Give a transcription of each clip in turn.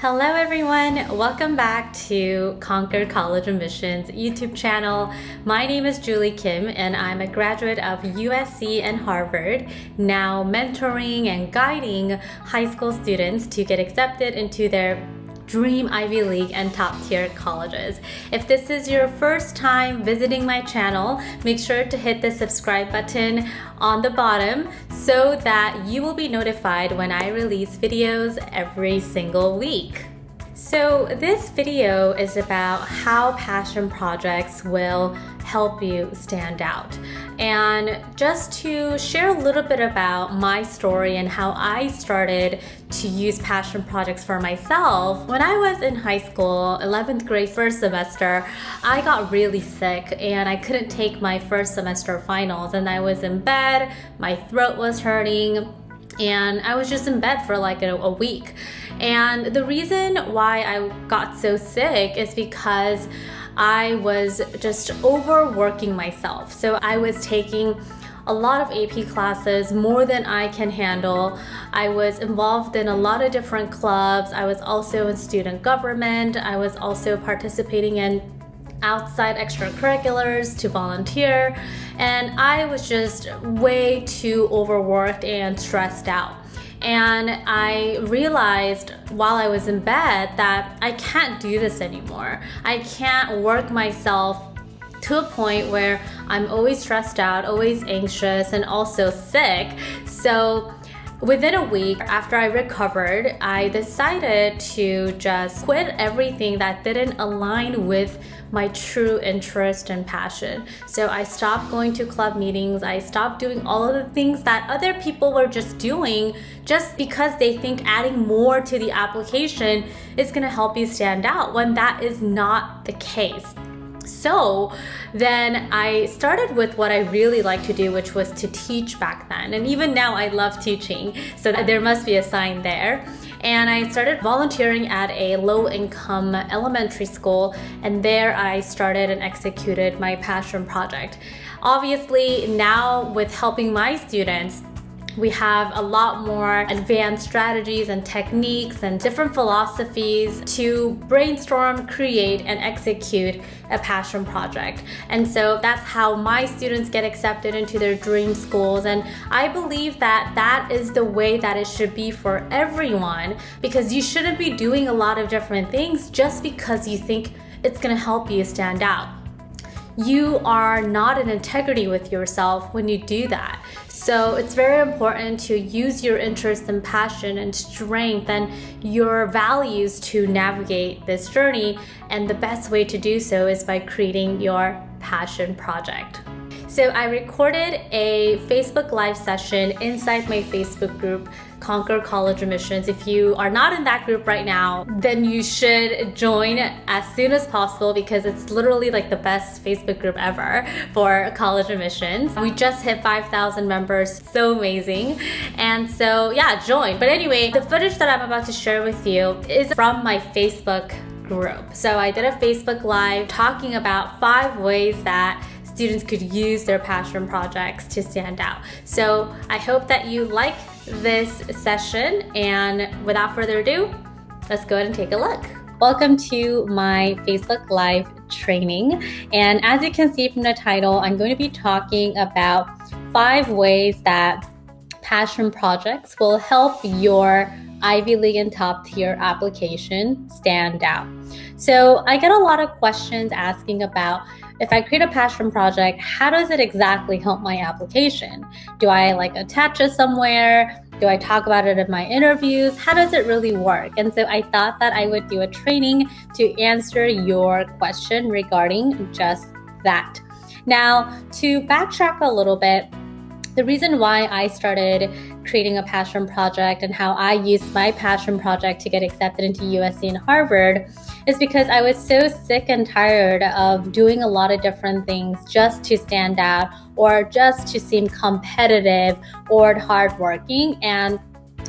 Hello everyone, welcome back to Conquer College Admissions YouTube channel. My name is Julie Kim and I'm a graduate of USC and Harvard, now mentoring and guiding high school students to get accepted into their dream Ivy League and top tier colleges. If this is your first time visiting my channel, make sure to hit the subscribe button on the bottom so that you will be notified when I release videos every single week. So this video is about how passion projects will help you stand out. And just to share a little bit about my story and how I started to use passion projects for myself. When I was in high school, 11th grade first semester, I got really sick and I couldn't take my first semester finals, and I was in bed, my throat was hurting, and I was just in bed for like a week. And the reason why I got so sick is because I was just overworking myself. So I was taking a lot of AP classes, more than I can handle. I was involved in a lot of different clubs. I was also in student government. I was also participating in outside extracurriculars to volunteer. And I was just way too overworked and stressed out. And I realized while I was in bed that I can't do this anymore. I can't work myself to a point where I'm always stressed out, always anxious, and also sick. So within a week after I recovered, I decided to just quit everything that didn't align with my true interest and passion. So I stopped going to club meetings. I stopped doing all of the things that other people were just doing just because they think adding more to the application is gonna help you stand out, when that is not the case. So then I started with what I really like to do, which was to teach back then. And even now I love teaching, so there must be a sign there. And I started volunteering at a low-income elementary school, and there I started and executed my passion project. Obviously, now with helping my students, we have a lot more advanced strategies and techniques and different philosophies to brainstorm, create, and execute a passion project. And so that's how my students get accepted into their dream schools. And I believe that that is the way that it should be for everyone, because you shouldn't be doing a lot of different things just because you think it's gonna help you stand out. You are not in integrity with yourself when you do that. So it's very important to use your interest and passion and strength and your values to navigate this journey. And the best way to do so is by creating your passion project. So I recorded a Facebook Live session inside my Facebook group, Conquer College Admissions. If you are not in that group right now, then you should join as soon as possible, because it's literally like the best Facebook group ever for college admissions. We just hit 5,000 members, so amazing. And so yeah, join. But anyway, the footage that I'm about to share with you is from my Facebook group. So I did a Facebook Live talking about 5 ways that students could use their passion projects to stand out. So I hope that you like this session, and without further ado, let's go ahead and take a look. Welcome to my Facebook Live training. And as you can see from the title, I'm going to be talking about 5 ways that passion projects will help your Ivy League and top tier application stand out. So I get a lot of questions asking about, if I create a passion project, how does it exactly help my application? Do I attach it somewhere? Do I talk about it in my interviews? How does it really work? And so I thought that I would do a training to answer your question regarding just that. Now, to backtrack a little bit, the reason why I started creating a passion project and how I used my passion project to get accepted into USC and Harvard is because I was so sick and tired of doing a lot of different things just to stand out or just to seem competitive or hardworking. And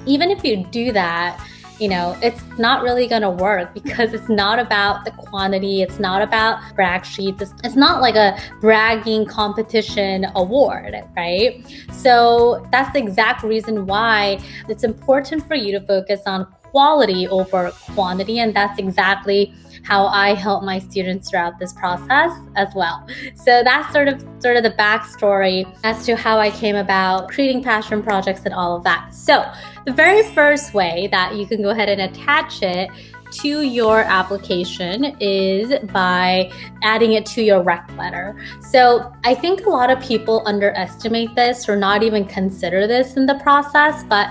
even if you do that, it's not really going to work because it's not about the quantity. It's not about brag sheets. It's not like a bragging competition award, right? So that's the exact reason why it's important for you to focus on quality over quantity. And that's exactly how I help my students throughout this process as well. So that's sort of the backstory as to how I came about creating passion projects and all of that. So the very first way that you can go ahead and attach it to your application is by adding it to your rec letter. So I think a lot of people underestimate this or not even consider this in the process, but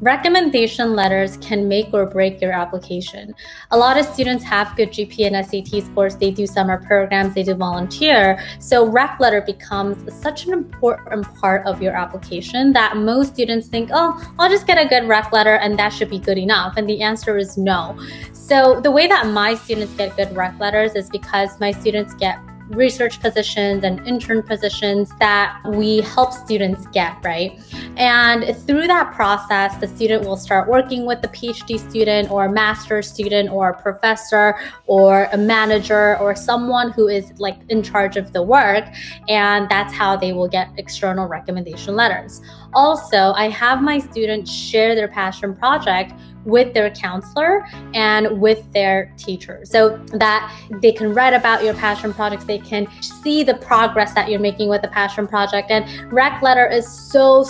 recommendation letters can make or break your application. A lot of students have good GPA and SAT scores. They do summer programs, they do volunteer. So rec letter becomes such an important part of your application that most students think, oh, I'll just get a good rec letter and that should be good enough. And the answer is no. So the way that my students get good rec letters is because my students get research positions and intern positions that we help students get, right? And through that process, the student will start working with the PhD student or a master's student or a professor or a manager or someone who is like in charge of the work. And that's how they will get external recommendation letters. Also, I have my students share their passion project with their counselor and with their teacher so that they can write about your passion projects. They can see the progress that you're making with the passion project. And rec letter is so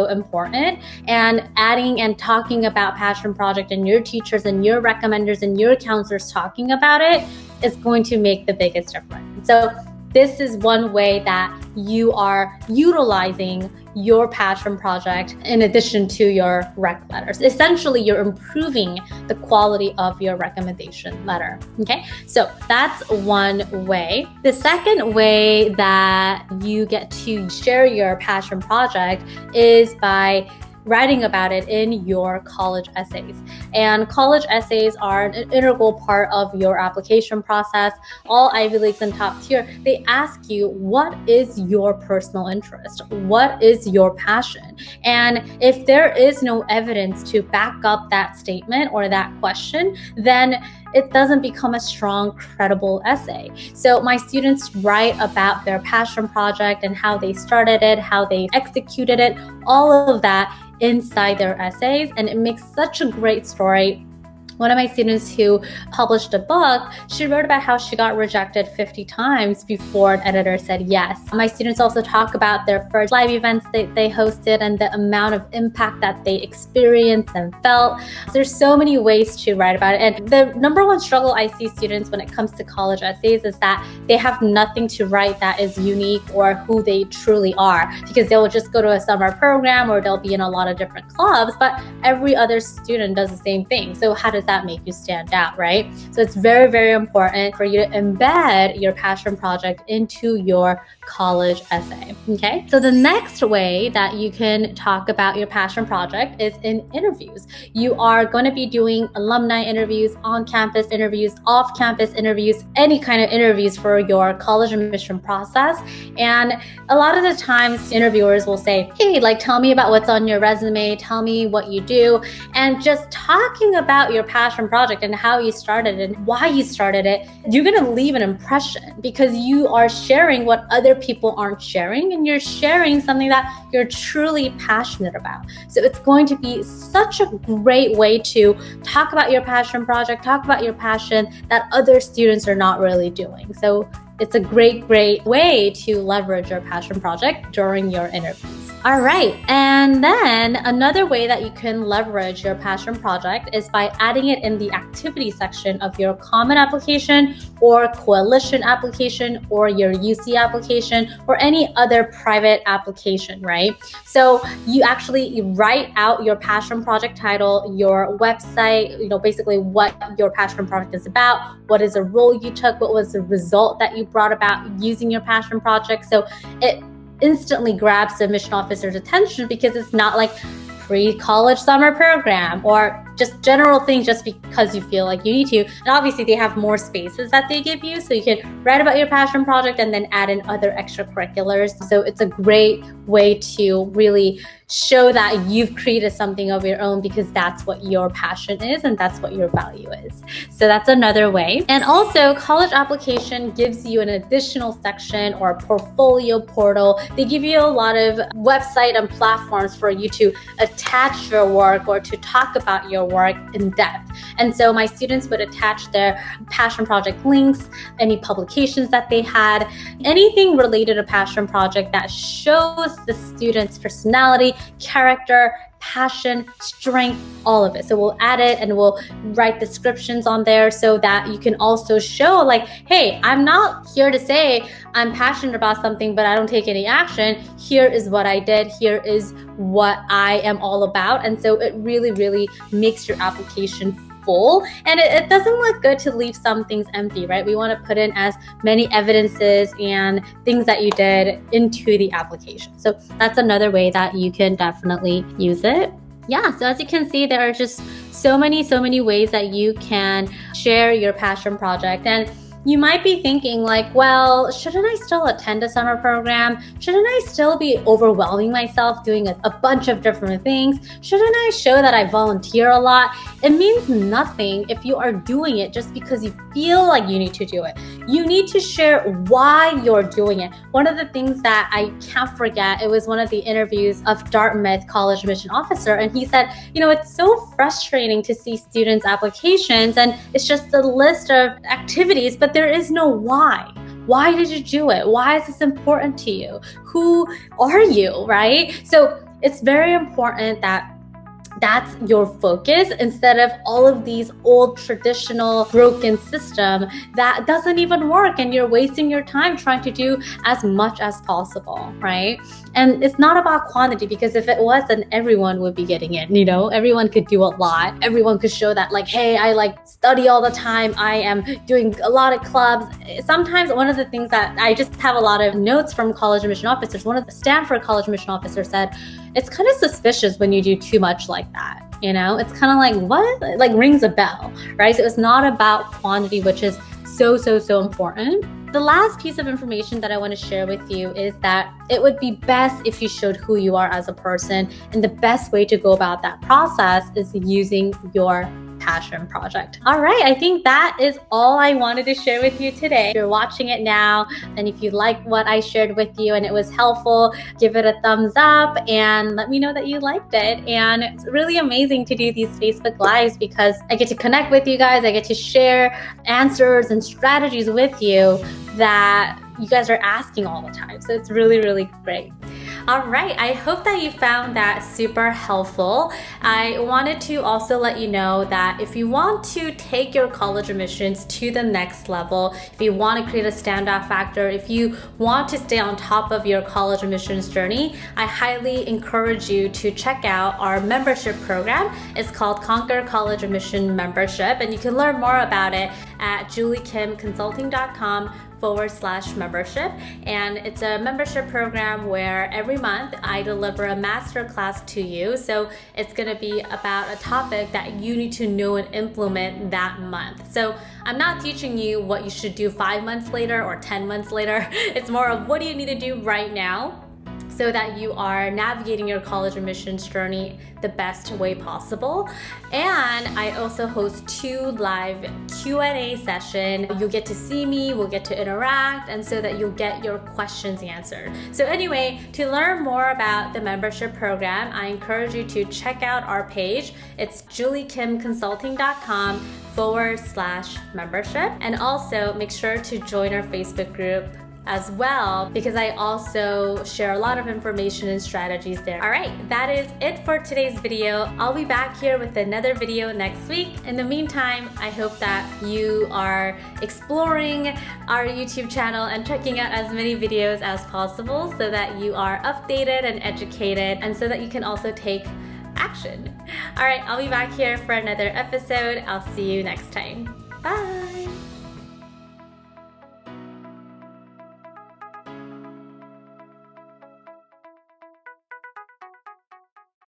important. And adding and talking about passion project and your teachers and your recommenders and your counselors talking about it is going to make the biggest difference. So this is one way that you are utilizing your passion project in addition to your rec letters. Essentially, you're improving the quality of your recommendation letter. Okay, so that's one way. The second way that you get to share your passion project is by writing about it in your college essays. And college essays are an integral part of your application process. All Ivy Leagues and top tier, they ask you, what is your personal interest? What is your passion? And if there is no evidence to back up that statement or that question, then it doesn't become a strong, credible essay. So my students write about their passion project and how they started it, how they executed it, all of that inside their essays, and it makes such a great story. One of my students who published a book, she wrote about how she got rejected 50 times before an editor said yes. My students also talk about their first live events that they hosted and the amount of impact that they experienced and felt. So there's so many ways to write about it. And the number one struggle I see students when it comes to college essays is that they have nothing to write that is unique or who they truly are, because they will just go to a summer program or they'll be in a lot of different clubs, but every other student does the same thing. So how does that make you stand out, right? So it's very, very important for you to embed your passion project into your college essay. Okay. So the next way that you can talk about your passion project is in interviews. You are going to be doing alumni interviews, on-campus interviews, off-campus interviews, any kind of interviews for your college admission process. And a lot of the times interviewers will say, hey, tell me about what's on your resume, tell me what you do. And just talking about your passion project and how you started it and why you started it, you're going to leave an impression because you are sharing what other people aren't sharing, and you're sharing something that you're truly passionate about. So it's going to be such a great way to talk about your passion project, talk about your passion that other students are not really doing. So it's a great way to leverage your passion project during your interviews. All right, and then another way that you can leverage your passion project is by adding it in the activity section of your common application or coalition application or your UC application or any other private application, right? So you actually write out your passion project title, your website, basically what your passion project is about, what is the role you took, what was the result that you brought about using your passion project. So it instantly grabs the admission officer's attention because it's not like pre-college summer program or just general things just because you feel like you need to. And obviously they have more spaces that they give you, so you can write about your passion project and then add in other extracurriculars. So it's a great way to really show that you've created something of your own, because that's what your passion is and that's what your value is. So that's another way. And also, college application gives you an additional section or portfolio portal. They give you a lot of website and platforms for you to attach your work or to talk about your work in depth. And so my students would attach their passion project links, any publications that they had, anything related to passion project that shows the student's personality, character, passion, strength, all of it. So we'll add it and we'll write descriptions on there so that you can also show like, hey, I'm not here to say I'm passionate about something, but I don't take any action. Here is what I did. Here is what I am all about. And so it really, really makes your application full. And it doesn't look good to leave some things empty, right? We want to put in as many evidences and things that you did into the application. So that's another way that you can definitely use it. Yeah, so as you can see, there are just so many ways that you can share your passion project. And you might be thinking like, well, shouldn't I still attend a summer program? Shouldn't I still be overwhelming myself doing a bunch of different things? Shouldn't I show that I volunteer a lot? It means nothing if you are doing it just because you feel like you need to do it. You need to share why you're doing it. One of the things that I can't forget, it was one of the interviews of Dartmouth College Admission Officer, and he said, it's so frustrating to see students' applications and it's just a list of activities, but there is no why. Why did you do it? Why is this important to you? Who are you, right? So it's very important that that's your focus instead of all of these old traditional broken system that doesn't even work, and you're wasting your time trying to do as much as possible, right? And it's not about quantity, because if it was, then everyone would be getting it, everyone could do a lot. Everyone could show that like, hey, I study all the time. I am doing a lot of clubs. Sometimes one of the things that I just have a lot of notes from college admission officers, one of the Stanford college admission officers said, it's kind of suspicious when you do too much like that. It's kind of like, what? Like rings a bell, right? So it's not about quantity, which is so important. The last piece of information that I want to share with you is that it would be best if you showed who you are as a person. And the best way to go about that process is using your passion project. All right, I think that is all I wanted to share with you today. If you're watching it now, and if you like what I shared with you and it was helpful, give it a thumbs up and let me know that you liked it. And it's really amazing to do these Facebook Lives because I get to connect with you guys. I get to share answers and strategies with you that you guys are asking all the time. So it's really great. All right, I hope that you found that super helpful. I wanted to also let you know that if you want to take your college admissions to the next level, if you want to create a standout factor, if you want to stay on top of your college admissions journey, I highly encourage you to check out our membership program. It's called Conquer College Admission Membership, and you can learn more about it at juliekimconsulting.com/membership. And it's a membership program where every month I deliver a masterclass to you. So it's going to be about a topic that you need to know and implement that month. So I'm not teaching you what you should do 5 months later or 10 months later. It's more of what do you need to do right now so that you are navigating your college admissions journey the best way possible. And I also host 2 live Q&A sessions. You'll get to see me, we'll get to interact, and so that you'll get your questions answered. So anyway, to learn more about the membership program, I encourage you to check out our page. It's juliekimconsulting.com/membership. And also make sure to join our Facebook group as well, because I also share a lot of information and strategies there. All right, that is it for today's video. I'll be back here with another video next week. In the meantime, I hope that you are exploring our YouTube channel and checking out as many videos as possible so that you are updated and educated, and so that you can also take action. All right, I'll be back here for another episode. I'll see you next time. Bye.